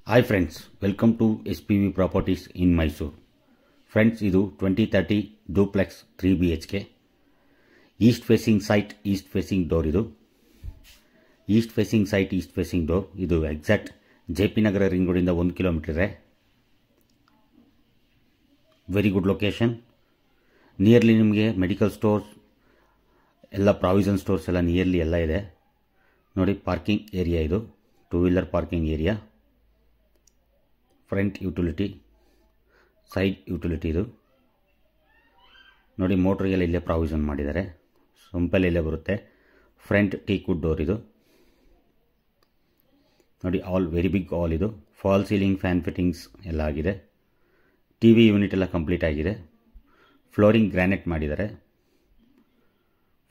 Hi friends, welcome to SPV Properties in Mysore. Friends, ಇದು 2030 duplex 3 BHK. East facing site, east facing door ಇದು. East facing site, east facing door. ಇದು exact JP Nagar ring road ಇಂದ 1 kilometre ಇದೆ. Very good location. Nearly ನಿಮಗೆ medical stores ಎಲ್ಲ provision stores ಎಲ್ಲ nearly ಎಲ್ಲ ಇದೆ. ನೋಡಿ ಪಾರ್ಕಿಂಗ್ ಏರಿಯಾ ಇದು, 2 wheeler parking area. Front utility, side utility ಇದು. ನೋಡಿ ಮೋಟ್ರಿಗೆಲ್ಲ ಇಲ್ಲೇ ಪ್ರಾವಿಷನ್ ಮಾಡಿದ್ದಾರೆ, ಸಿಂಪಲ್ ಇಲ್ಲೇ ಬರುತ್ತೆ. ಫ್ರಂಟ್ ಟೀಕ್ವುಡ್ ಡೋರ್ ಇದು. ನೋಡಿ ಆಲ್ ವೆರಿ ಬಿಗ್ ಆಲ್ ಇದು. ಫಾಲ್ ಸೀಲಿಂಗ್, ಫ್ಯಾನ್ ಫಿಟ್ಟಿಂಗ್ಸ್ ಎಲ್ಲ ಆಗಿದೆ. TV ಯೂನಿಟ್ ಎಲ್ಲ ಕಂಪ್ಲೀಟ್ ಆಗಿದೆ. ಫ್ಲೋರಿಂಗ್ ಗ್ರಾನೈಟ್ ಮಾಡಿದ್ದಾರೆ.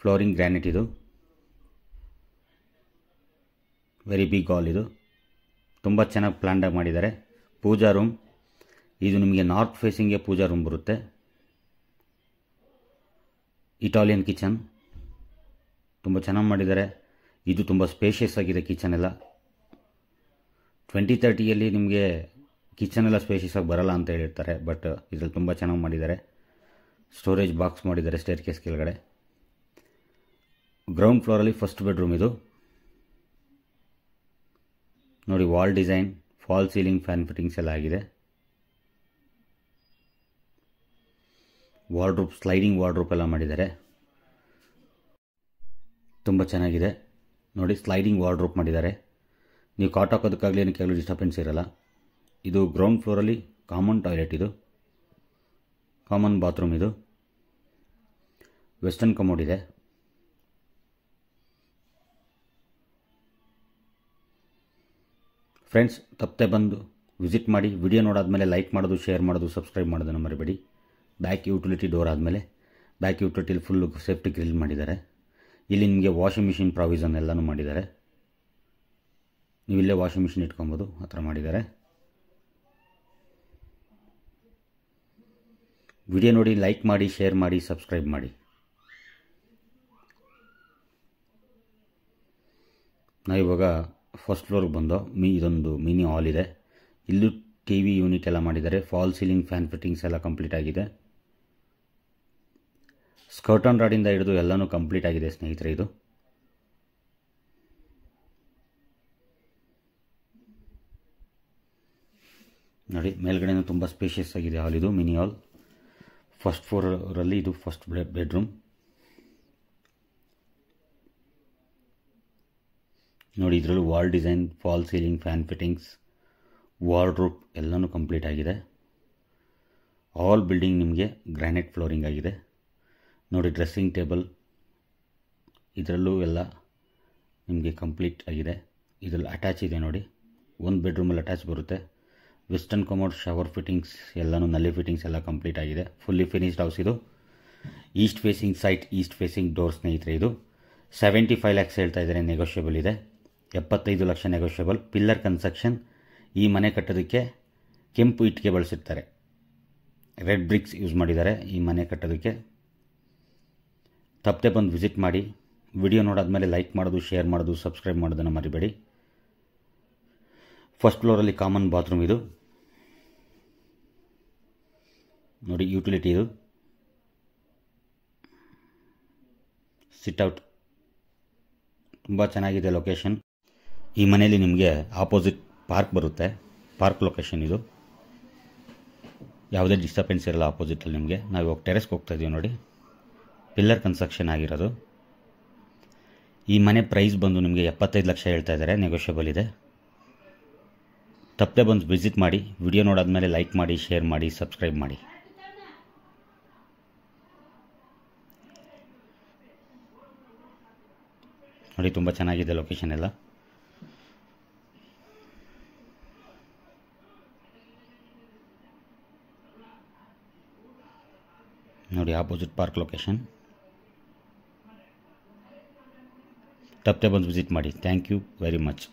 ಫ್ಲೋರಿಂಗ್ ಗ್ರಾನೈಟ್ ಇದು. ವೆರಿ ಬಿಗ್ ಆಲ್ ಇದು. ತುಂಬ ಚೆನ್ನಾಗಿ ಪ್ಲಾನ್ಡಾಗಿ ಮಾಡಿದ್ದಾರೆ. ಪೂಜಾ ರೂಮ್ ಇದು ನಿಮಗೆ ನಾರ್ತ್ ಫೇಸಿಂಗ್ಗೆ ಪೂಜಾ ರೂಮ್ ಬರುತ್ತೆ. ಇಟಾಲಿಯನ್ ಕಿಚನ್ ತುಂಬ ಚೆನ್ನಾಗಿ ಮಾಡಿದ್ದಾರೆ. ಇದು ತುಂಬ ಸ್ಪೇಷಿಯಸ್ ಆಗಿದೆ ಕಿಚನ್ ಎಲ್ಲ. 2030ಯಲ್ಲಿ ನಿಮಗೆ ಕಿಚನ್ ಎಲ್ಲ ಸ್ಪೇಷಿಯಸ್ ಆಗಿ ಬರಲ್ಲ ಅಂತ ಹೇಳಿರ್ತಾರೆ, ಬಟ್ ಇದರಲ್ಲಿ ತುಂಬ ಚೆನ್ನಾಗಿ ಮಾಡಿದ್ದಾರೆ. ಸ್ಟೋರೇಜ್ ಬಾಕ್ಸ್ ಮಾಡಿದ್ದಾರೆ ಸ್ಟೇರ್ ಕೇಸ್ ಕೆಳಗಡೆ. ಗ್ರೌಂಡ್ ಫ್ಲೋರಲ್ಲಿ ಫಸ್ಟ್ ಬೆಡ್ರೂಮ್ ಇದು. ನೋಡಿ wall design, fall ceiling, fan fittings ಎಲ್ಲ ಆಗಿದೆ. ವಾರ್ಡ್ರೋಬ್, ಸ್ಲೈಡಿಂಗ್ ವಾರ್ಡ್ರೋಬ್ ಎಲ್ಲ ಮಾಡಿದ್ದಾರೆ, ತುಂಬ ಚೆನ್ನಾಗಿದೆ. ನೋಡಿ ಸ್ಲೈಡಿಂಗ್ ವಾರ್ಡ್ರೋಬ್ ಮಾಡಿದ್ದಾರೆ. ನೀವು ಕಾಟ್ ಹಾಕೋದಕ್ಕಾಗಲಿ ಏನಕ್ಕೆ ಆಗಲಿ ಡಿಸ್ಟರ್ಬೆನ್ಸ್ ಇರಲ್ಲ. ಇದು ಗ್ರೌಂಡ್ ಫ್ಲೋರಲ್ಲಿ ಕಾಮನ್ ಟಾಯ್ಲೆಟ್ ಇದು, ಕಾಮನ್ ಬಾತ್ರೂಮ್ ಇದು. ವೆಸ್ಟರ್ನ್ ಕಮೋಡ್ ಇದೆ. ಫ್ರೆಂಡ್ಸ್, ತಪ್ಪದೆ ಬಂದು ವಿಸಿಟ್ ಮಾಡಿ. ವಿಡಿಯೋ ನೋಡಾದ್ಮೇಲೆ ಲೈಕ್ ಮಾಡೋದು, ಶೇರ್ ಮಾಡೋದು, ಸಬ್ಸ್ಕ್ರೈಬ್ ಮಾಡೋದನ್ನು ಮರಿಬೇಡಿ. ಬ್ಯಾಕ್ ಯುಟಿಲಿಟಿ ಡೋರ್ ಆದಮೇಲೆ ಬ್ಯಾಕ್ ಯುಟಿಲಿಟಿಲಿ ಫುಲ್ಲು ಸೇಫ್ಟಿ ಗ್ರಿಲ್ ಮಾಡಿದ್ದಾರೆ. ಇಲ್ಲಿ ನಿಮಗೆ ವಾಷಿಂಗ್ ಮಿಷಿನ್ ಪ್ರಾವಿಷನ್ ಎಲ್ಲನೂ ಮಾಡಿದ್ದಾರೆ. ನೀವಿಲ್ಲೇ ವಾಷಿಂಗ್ ಮಿಷಿನ್ ಇಟ್ಕೊಬೋದು, ಆ ಥರ ಮಾಡಿದ್ದಾರೆ. ವಿಡಿಯೋ ನೋಡಿ ಲೈಕ್ ಮಾಡಿ, ಶೇರ್ ಮಾಡಿ, ಸಬ್ಸ್ಕ್ರೈಬ್ ಮಾಡಿ. ನಾವಿವಾಗ ಫಸ್ಟ್ ಫ್ಲೋರ್ಗೆ ಬಂದು ಇದೊಂದು ಮಿನಿ ಹಾಲ್ ಇದೆ. ಇಲ್ಲೂ TV ಯೂನಿಟ್ ಎಲ್ಲ ಮಾಡಿದ್ದಾರೆ. ಫಾಲ್ ಸೀಲಿಂಗ್, ಫ್ಯಾನ್ ಫಿಟ್ಟಿಂಗ್ಸ್ ಎಲ್ಲ ಕಂಪ್ಲೀಟ್ ಆಗಿದೆ. ಸ್ಕರ್ಟನ್ ರಾಡಿಂದ ಹಿಡಿದು ಎಲ್ಲನೂ ಕಂಪ್ಲೀಟ್ ಆಗಿದೆ ಸ್ನೇಹಿತರೆ. ಇದು ನೋಡಿ ಮೇಲ್ಗಡೆನೂ ತುಂಬ ಸ್ಪೇಷಿಯಸ್ ಆಗಿದೆ ಹಾಲ್ ಇದು, ಮಿನಿ ಹಾಲ್. ಫಸ್ಟ್ ಫ್ಲೋರಲ್ಲಿ ಇದು ಫಸ್ಟ್ ಬೆಡ್ರೂಮ್. ನೋಡಿ ಇದರಲ್ಲೂ wall design, fall ceiling, fan fittings, wardrobe ಎಲ್ಲನೂ ಕಂಪ್ಲೀಟ್ ಆಗಿದೆ. ಆಲ್ ಬಿಲ್ಡಿಂಗ್ ನಿಮಗೆ ಗ್ರಾನೈಟ್ ಫ್ಲೋರಿಂಗ್ ಆಗಿದೆ. ನೋಡಿ ಡ್ರೆಸ್ಸಿಂಗ್ ಟೇಬಲ್ ಇದರಲ್ಲೂ ಎಲ್ಲ ನಿಮಗೆ ಕಂಪ್ಲೀಟ್ ಆಗಿದೆ. ಇದರಲ್ಲಿ ಅಟ್ಯಾಚ್ ಇದೆ ನೋಡಿ, ಒಂದು ಬೆಡ್ರೂಮಲ್ಲಿ ಅಟ್ಯಾಚ್ ಬರುತ್ತೆ. ವೆಸ್ಟರ್ನ್ ಕಮೋಡ್, ಶವರ್ ಫಿಟ್ಟಿಂಗ್ಸ್ ಎಲ್ಲನೂ, ನಲ್ಲಿ ಫಿಟ್ಟಿಂಗ್ಸ್ ಎಲ್ಲ ಕಂಪ್ಲೀಟ್ ಆಗಿದೆ. ಫುಲ್ಲಿ ಫಿನಿಶ್ಡ್ ಹೌಸ್ ಇದು. East facing site, East facing door ಸ್ನೇಹಿತರೆ. ಇದು 75 lakhs ಹೇಳ್ತಾ ಇದ್ದಾರೆ, ನೆಗೋಷಿಯಬಲ್ ಇದೆ. 75 ಲಕ್ಷ ನೆಗೋಷಿಯಬಲ್. Pillar construction. ಈ ಮನೆ ಕಟ್ಟೋದಕ್ಕೆ ಕೆಂಪು ಇಟ್ಟಿಗೆ ಬಳಸಿರ್ತಾರೆ, ರೆಡ್ ಬ್ರಿಕ್ಸ್ ಯೂಸ್ ಮಾಡಿದ್ದಾರೆ ಈ ಮನೆ ಕಟ್ಟೋದಕ್ಕೆ. ತಪ್ಪದೆ ಬಂದು ವಿಸಿಟ್ ಮಾಡಿ. ವಿಡಿಯೋ ನೋಡಾದ್ಮೇಲೆ ಲೈಕ್ ಮಾಡೋದು, ಶೇರ್ ಮಾಡೋದು, ಸಬ್ಸ್ಕ್ರೈಬ್ ಮಾಡೋದನ್ನು ಮರಿಬೇಡಿ. ಫಸ್ಟ್ ಫ್ಲೋರಲ್ಲಿ ಕಾಮನ್ ಬಾತ್ರೂಮ್ ಇದು. ನೋಡಿ ಯುಟಿಲಿಟಿ ಇದು. ಸಿಟ್ಔಟ್ ತುಂಬ ಚೆನ್ನಾಗಿದೆ ಲೊಕೇಶನ್. ಈ ಮನೆಯಲ್ಲಿ ನಿಮಗೆ ಆಪೋಸಿಟ್ ಪಾರ್ಕ್ ಬರುತ್ತೆ. ಪಾರ್ಕ್ ಲೊಕೇಶನ್ ಇದು. ಯಾವುದೇ ಡಿಸ್ಟರ್ಬೆನ್ಸ್ ಇರಲ್ಲ ಆಪೋಸಿಟಲ್ಲಿ ನಿಮಗೆ. ನಾವು ಇವಾಗ ಟೆರೆಸ್ಗೆ ಹೋಗ್ತಾ ಇದ್ದೀವಿ ನೋಡಿ. ಪಿಲ್ಲರ್ ಕನ್ಸ್ಟ್ರಕ್ಷನ್ ಆಗಿರೋದು. ಈ ಮನೆ ಪ್ರೈಸ್ ಬಂದು ನಿಮಗೆ 75 ಲಕ್ಷ ಹೇಳ್ತಾ ಇದ್ದಾರೆ, ನೆಗೋಷಿಯಬಲ್ ಇದೆ. ತಪ್ಪದೆ ಬಂದು ವಿಸಿಟ್ ಮಾಡಿ. ವಿಡಿಯೋ ನೋಡಾದ್ಮೇಲೆ ಲೈಕ್ ಮಾಡಿ, ಶೇರ್ ಮಾಡಿ, ಸಬ್ಸ್ಕ್ರೈಬ್ ಮಾಡಿ. ನೋಡಿ ತುಂಬ ಚೆನ್ನಾಗಿದೆ ಲೊಕೇಶನ್ ಎಲ್ಲ. ನೋಡಿ ಆಪೋಸಿಟ್ ಪಾರ್ಕ್ ಲೊಕೇಶನ್. ತಪ್ಪದೆ ಬಂದು ವಿಸಿಟ್ ಮಾಡಿ. Thank you very much.